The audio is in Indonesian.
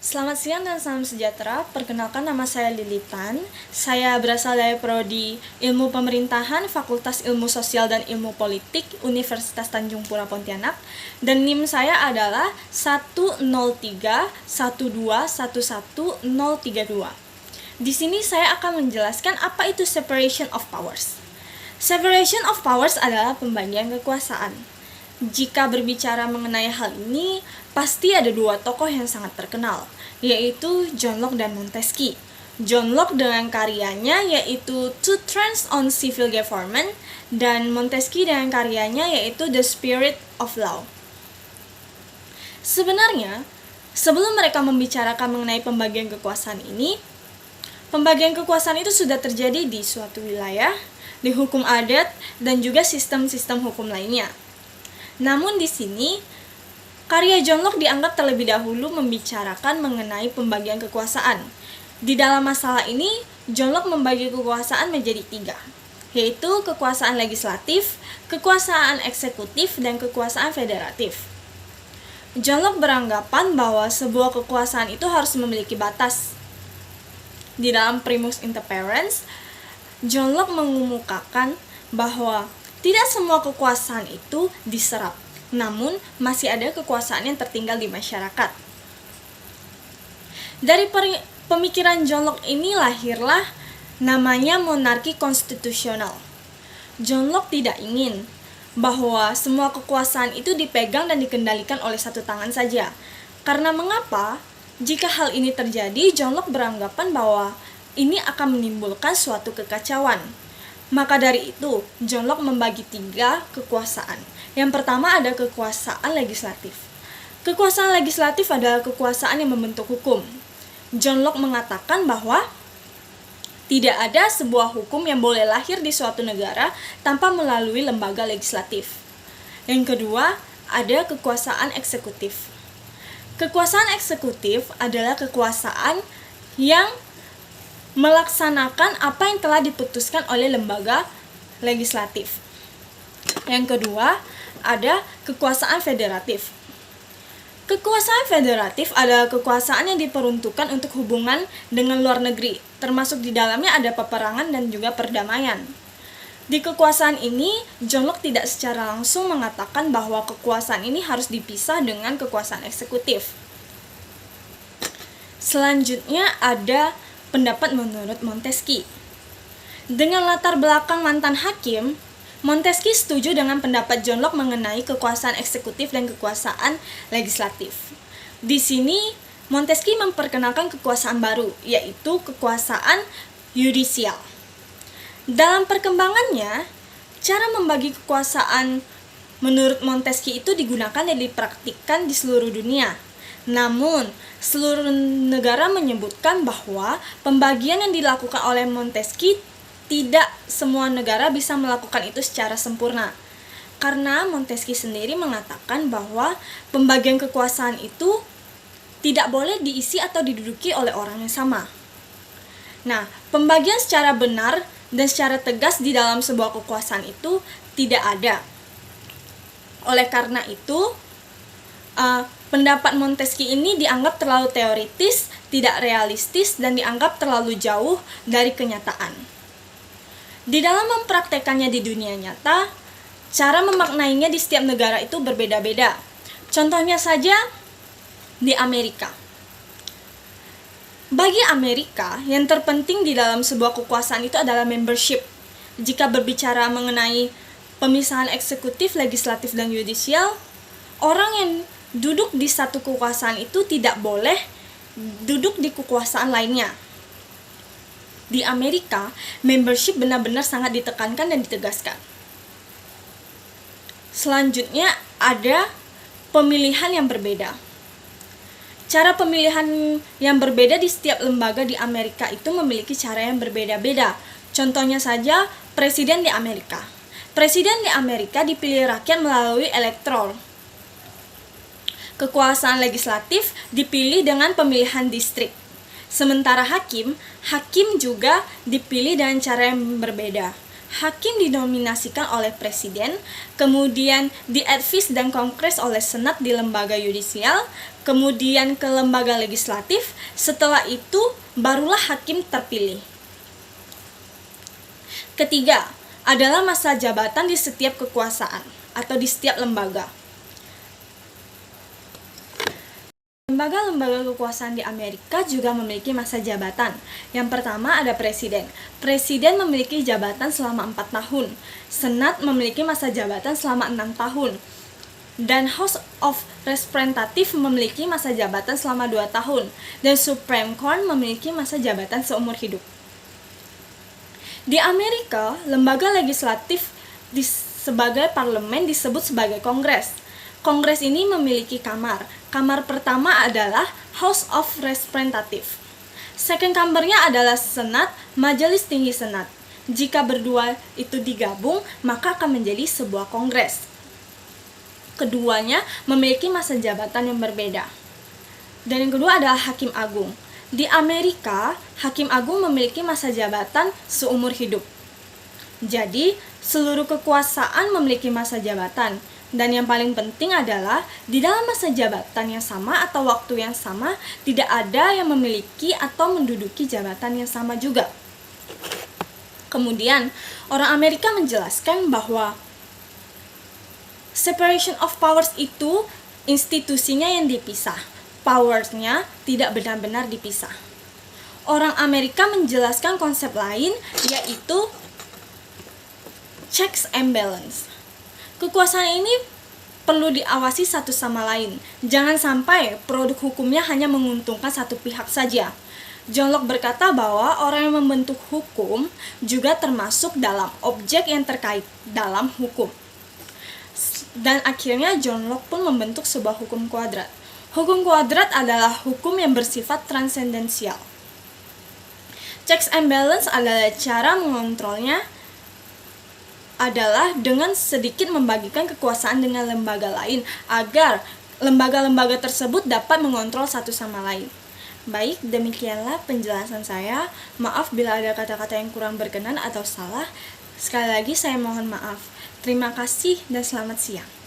Selamat siang dan salam sejahtera. Perkenalkan, nama saya Lilitan. Saya berasal dari Prodi Ilmu Pemerintahan, Fakultas Ilmu Sosial dan Ilmu Politik, Universitas Tanjung Pura Pontianak. Dan NIM saya adalah 103.1211032. Di sini saya akan menjelaskan apa itu separation of powers. Separation of powers adalah pembagian kekuasaan. Jika berbicara mengenai hal ini, pasti ada dua tokoh yang sangat terkenal, yaitu John Locke dan Montesquieu. John Locke dengan karyanya yaitu Two Trends on Civil Government, dan Montesquieu dengan karyanya yaitu The Spirit of Law. Sebenarnya, sebelum mereka membicarakan mengenai pembagian kekuasaan ini, pembagian kekuasaan itu sudah terjadi di suatu wilayah, di hukum adat, dan juga sistem-sistem hukum lainnya. Namun di sini, karya John Locke dianggap terlebih dahulu membicarakan mengenai pembagian kekuasaan. Di dalam masalah ini, John Locke membagi kekuasaan menjadi 3, yaitu kekuasaan legislatif, kekuasaan eksekutif, dan kekuasaan federatif. John Locke beranggapan bahwa sebuah kekuasaan itu harus memiliki batas. Di dalam Primus Inter Parens, John Locke mengemukakan bahwa tidak semua kekuasaan itu diserap, namun masih ada kekuasaan yang tertinggal di masyarakat. Dari pemikiran John Locke ini lahirlah namanya monarki konstitusional. John Locke tidak ingin bahwa semua kekuasaan itu dipegang dan dikendalikan oleh satu tangan saja. Karena mengapa? Jika hal ini terjadi, John Locke beranggapan bahwa ini akan menimbulkan suatu kekacauan. Maka dari itu, John Locke membagi 3 kekuasaan. Yang pertama ada kekuasaan legislatif. Kekuasaan legislatif adalah kekuasaan yang membentuk hukum. John Locke mengatakan bahwa tidak ada sebuah hukum yang boleh lahir di suatu negara tanpa melalui lembaga legislatif. Yang kedua, ada kekuasaan eksekutif. Kekuasaan eksekutif adalah kekuasaan yang melaksanakan apa yang telah diputuskan oleh lembaga legislatif. Yang kedua, ada kekuasaan federatif. Kekuasaan federatif adalah kekuasaan yang diperuntukkan untuk hubungan dengan luar negeri, termasuk di dalamnya ada peperangan dan juga perdamaian. Di kekuasaan ini, John Locke tidak secara langsung mengatakan bahwa kekuasaan ini harus dipisah dengan kekuasaan eksekutif. Selanjutnya ada pendapat menurut Montesquieu. Dengan latar belakang mantan hakim, Montesquieu setuju dengan pendapat John Locke mengenai kekuasaan eksekutif dan kekuasaan legislatif. Di sini, Montesquieu memperkenalkan kekuasaan baru, yaitu kekuasaan yudisial. Dalam perkembangannya, cara membagi kekuasaan menurut Montesquieu itu digunakan dan dipraktikkan di seluruh dunia. Namun, seluruh negara menyebutkan bahwa pembagian yang dilakukan oleh Montesquieu tidak semua negara bisa melakukan itu secara sempurna. Karena Montesquieu sendiri mengatakan bahwa pembagian kekuasaan itu tidak boleh diisi atau diduduki oleh orang yang sama. Nah, pembagian secara benar dan secara tegas di dalam sebuah kekuasaan itu tidak ada. Oleh karena itu, pendapat Montesquieu ini dianggap terlalu teoritis, tidak realistis, dan dianggap terlalu jauh dari kenyataan. Di dalam mempraktekannya di dunia nyata, cara memaknainya di setiap negara itu berbeda-beda. Contohnya saja di Amerika. Bagi Amerika, yang terpenting di dalam sebuah kekuasaan itu adalah membership. Jika berbicara mengenai pemisahan eksekutif, legislatif, dan yudisial, orang yang duduk di satu kekuasaan itu tidak boleh duduk di kekuasaan lainnya. Di Amerika, membership benar-benar sangat ditekankan dan ditegaskan. Selanjutnya ada pemilihan yang berbeda. Cara pemilihan yang berbeda di setiap lembaga di Amerika itu memiliki cara yang berbeda-beda. Contohnya saja, presiden di Amerika. Presiden di Amerika dipilih rakyat melalui elektoral. Kekuasaan legislatif dipilih dengan pemilihan distrik. Sementara hakim juga dipilih dengan cara yang berbeda. Hakim dinominasikan oleh presiden, kemudian diadvis dan kongres oleh senat di lembaga yudisial, kemudian ke lembaga legislatif, setelah itu barulah hakim terpilih. Ketiga, adalah masa jabatan di setiap kekuasaan atau di setiap lembaga. Lembaga-lembaga kekuasaan di Amerika juga memiliki masa jabatan. Yang pertama ada presiden. Presiden memiliki jabatan selama 4 tahun. Senat memiliki masa jabatan selama 6 tahun. Dan House of Representatives memiliki masa jabatan selama 2 tahun. Dan Supreme Court memiliki masa jabatan seumur hidup. Di Amerika, lembaga legislatif sebagai parlemen disebut sebagai kongres. Kongres ini memiliki kamar. Kamar pertama adalah House of Representatives. Second chambernya adalah Senat, Majelis Tinggi Senat. Jika berdua itu digabung, maka akan menjadi sebuah kongres. Keduanya memiliki masa jabatan yang berbeda. Dan yang kedua adalah Hakim Agung. Di Amerika, Hakim Agung memiliki masa jabatan seumur hidup. Jadi, seluruh kekuasaan memiliki masa jabatan. Dan yang paling penting adalah, di dalam masa jabatan yang sama atau waktu yang sama, tidak ada yang memiliki atau menduduki jabatan yang sama juga. Kemudian, orang Amerika menjelaskan bahwa separation of powers itu institusinya yang dipisah. Powersnya tidak benar-benar dipisah. Orang Amerika menjelaskan konsep lain, yaitu checks and balance. Kekuasaan ini perlu diawasi satu sama lain. Jangan sampai produk hukumnya hanya menguntungkan satu pihak saja. John Locke berkata bahwa orang yang membentuk hukum juga termasuk dalam objek yang terkait dalam hukum. Dan akhirnya John Locke pun membentuk sebuah hukum kuadrat. Hukum kuadrat adalah hukum yang bersifat transendensial. Checks and balance adalah cara mengontrolnya adalah dengan sedikit membagikan kekuasaan dengan lembaga lain agar lembaga-lembaga tersebut dapat mengontrol satu sama lain. Baik, demikianlah penjelasan saya. Maaf bila ada kata-kata yang kurang berkenan atau salah. Sekali lagi saya mohon maaf. Terima kasih dan selamat siang.